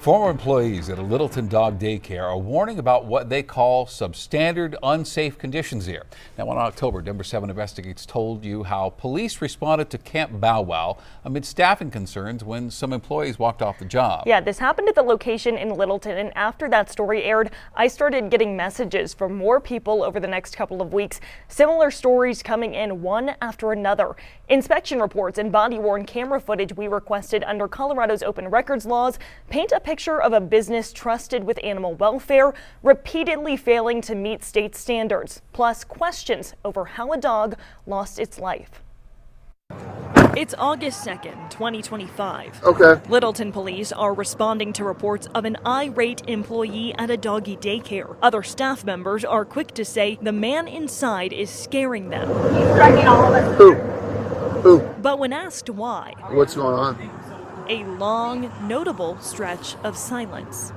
Former employees at a Littleton dog daycare are warning about what they call substandard, unsafe conditions here. Now, on October, Denver 7 Investigates told you how police responded to Camp Bow Wow amid staffing concerns when some employees walked off the job. Yeah, this happened at the location in Littleton, and after that story aired, I started getting messages from more people over the next couple of weeks. Similar stories coming in one after another. Inspection reports and body-worn camera footage we requested under Colorado's open records laws paint a picture of a business trusted with animal welfare repeatedly failing to meet state standards, plus questions over how a dog lost its life. It's August 2nd, 2025. Okay. Littleton Police are responding to reports of an irate employee at a doggy daycare. Other staff members are quick to say the man inside is scaring them. He's threatening all of us. Who? But when asked why, What's going on? a long, notable stretch of silence.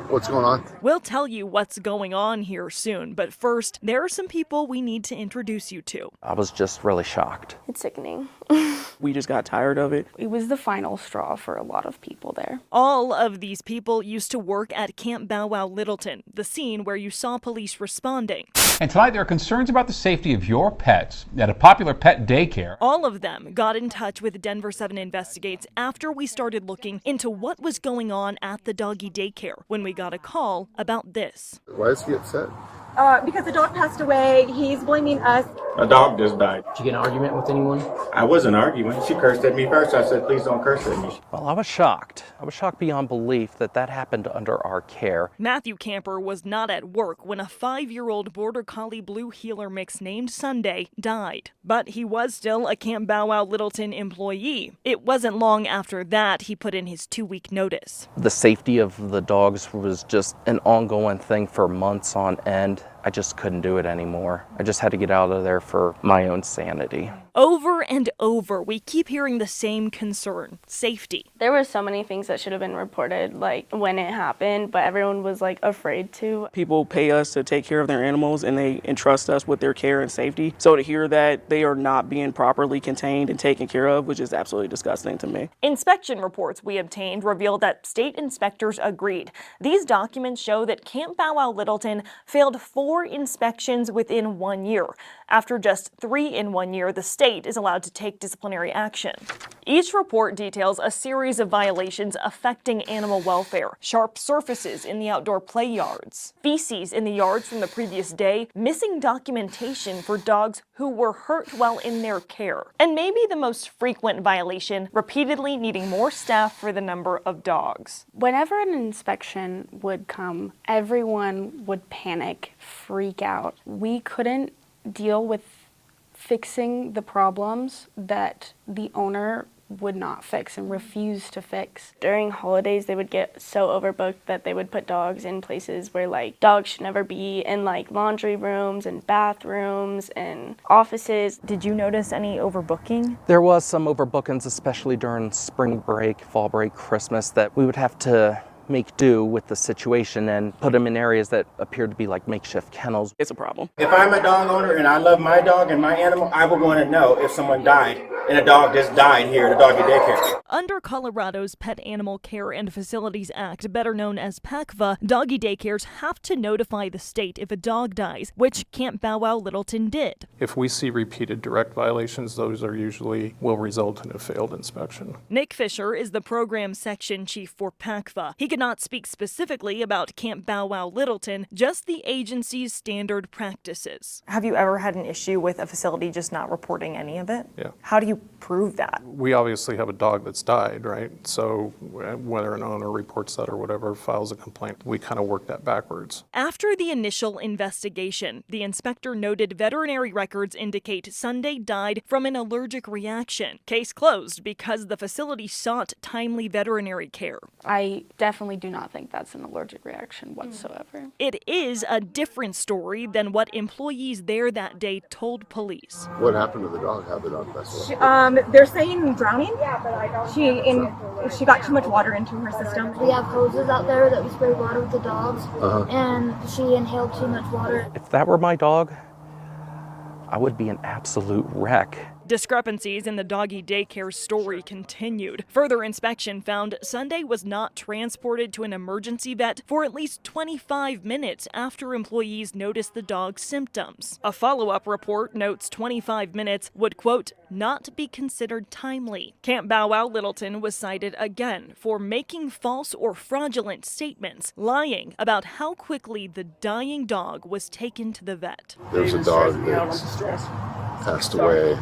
What's going on? We'll tell you what's going on here soon, but first, there are some people we need to introduce you to. I was just really shocked. It's sickening. We just got tired of it. It was the final straw for a lot of people there. All of these people used to work at Camp Bow Wow Littleton, the scene where you saw police responding. And tonight there are concerns about the safety of your pets at a popular pet daycare. All of them got in touch with Denver 7 Investigates after we started looking into what was going on at the doggy daycare when we got a call about this. Why is he upset? Because the dog passed away. He's blaming us. A dog just died. Did you get in an argument with anyone? I wasn't arguing. She cursed at me first. I said, please don't curse at me. Well, I was shocked. I was shocked beyond belief that that happened under our care. Matthew Camper was not at work when a 5-year-old Border Collie Blue Heeler mix named Sunday died. But he was still a Camp Bow Wow Littleton employee. It wasn't long after that he put in his 2-week notice. The safety of the dogs was just an ongoing thing for months on end. I just couldn't do it anymore. I just had to get out of there for my own sanity. Over and over, we keep hearing the same concern: safety. There were so many things that should have been reported, like when it happened, but everyone was like afraid to. People pay us to take care of their animals and they entrust us with their care and safety. So to hear that they are not being properly contained and taken care of, which is absolutely disgusting to me. Inspection reports we obtained revealed that state inspectors agreed. These documents show that Camp Bow Wow Littleton failed 4 inspections within 1 year. After just 3 in 1 year, the state is allowed to take disciplinary action. Each report details a series of violations affecting animal welfare: sharp surfaces in the outdoor play yards, feces in the yards from the previous day, missing documentation for dogs who were hurt while in their care, and maybe the most frequent violation, repeatedly needing more staff for the number of dogs. Whenever an inspection would come, everyone would panic, freak out. We couldn't deal with fixing the problems that the owner would not fix and refuse to fix. During holidays, they would get so overbooked that they would put dogs in places where like dogs should never be, in like laundry rooms and bathrooms and offices. Did you notice any overbooking? There was some overbookings, especially during spring break, fall break, Christmas, that we would have to make do with the situation and put them in areas that appeared to be like makeshift kennels. It's a problem. If I'm a dog owner and I love my dog and my animal, I would want to know if someone died and a dog just died here at a doggy daycare. Under Colorado's Pet Animal Care and Facilities Act, better known as PACFA, doggy daycares have to notify the state if a dog dies, which Camp Bow Wow Littleton did. If we see repeated direct violations, those are usually will result in a failed inspection. Nick Fisher is the program section chief for PACFA. He could not speak specifically about Camp Bow Wow Littleton, just the agency's standard practices. Have you ever had an issue with a facility just not reporting any of it? Yeah. How do you prove that? We obviously have a dog that's died, right? So whether an owner reports that or whatever, files a complaint, we kind of work that backwards. After the initial investigation, the inspector noted veterinary records indicate Sunday died from an allergic reaction. Case closed because the facility sought timely veterinary care. I definitely do not think that's an allergic reaction whatsoever. It is a different story than what employees there that day told police. What happened to the dog? How did the dog pass away? They're saying drowning. She got too much water into her system. We have hoses out there that we spray water with the dogs, and she inhaled too much water. If that were my dog, I would be an absolute wreck. Discrepancies in the doggy daycare story continued. Further inspection found Sunday was not transported to an emergency vet for at least 25 minutes after employees noticed the dog's symptoms. A follow-up report notes 25 minutes would, quote, not be considered timely. Camp Bow Wow Littleton was cited again for making false or fraudulent statements, lying about how quickly the dying dog was taken to the vet. There's a dog that passed away.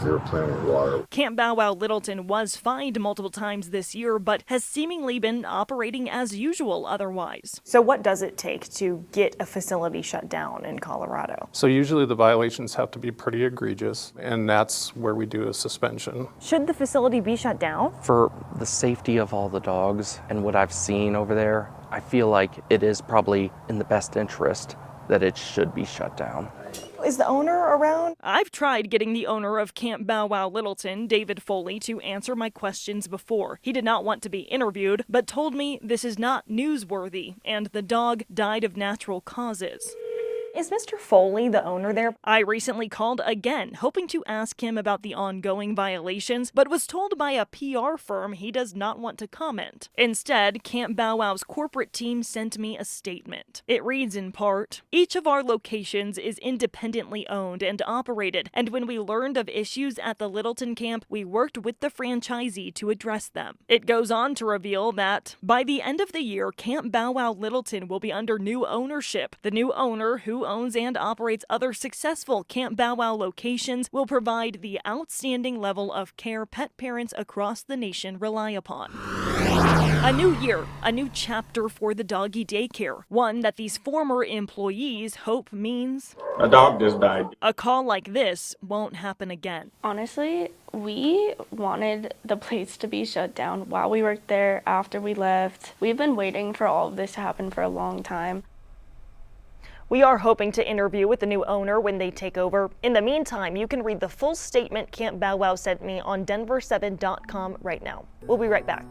They were planting water. Camp Bow Wow Littleton was fined multiple times this year, but has seemingly been operating as usual otherwise. So what does it take to get a facility shut down in Colorado? So usually the violations have to be pretty egregious, and that's where we do a suspension. Should the facility be shut down? For the safety of all the dogs and what I've seen over there, I feel like it is probably in the best interest that it should be shut down. Is the owner around? I've tried getting the owner of Camp Bow Wow Littleton, David Foley, to answer my questions before. He did not want to be interviewed, but told me this is not newsworthy and the dog died of natural causes. Is Mr. Foley the owner there? I recently called again, hoping to ask him about the ongoing violations, but was told by a PR firm he does not want to comment. Instead, Camp Bow Wow's corporate team sent me a statement. It reads in part, each of our locations is independently owned and operated, and when we learned of issues at the Littleton camp, we worked with the franchisee to address them. It goes on to reveal that by the end of the year, Camp Bow Wow Littleton will be under new ownership. The new owner, who owns and operates other successful Camp Bow Wow locations, will provide the outstanding level of care pet parents across the nation rely upon. A new year, a new chapter for the doggy daycare, one that these former employees hope means A dog just died. a call like this won't happen again. Honestly, we wanted the place to be shut down while we worked there, after we left. We've been waiting for all of this to happen for a long time. We are hoping to interview with the new owner when they take over. In the meantime, you can read the full statement Camp Bow Wow sent me on Denver7.com right now. We'll be right back.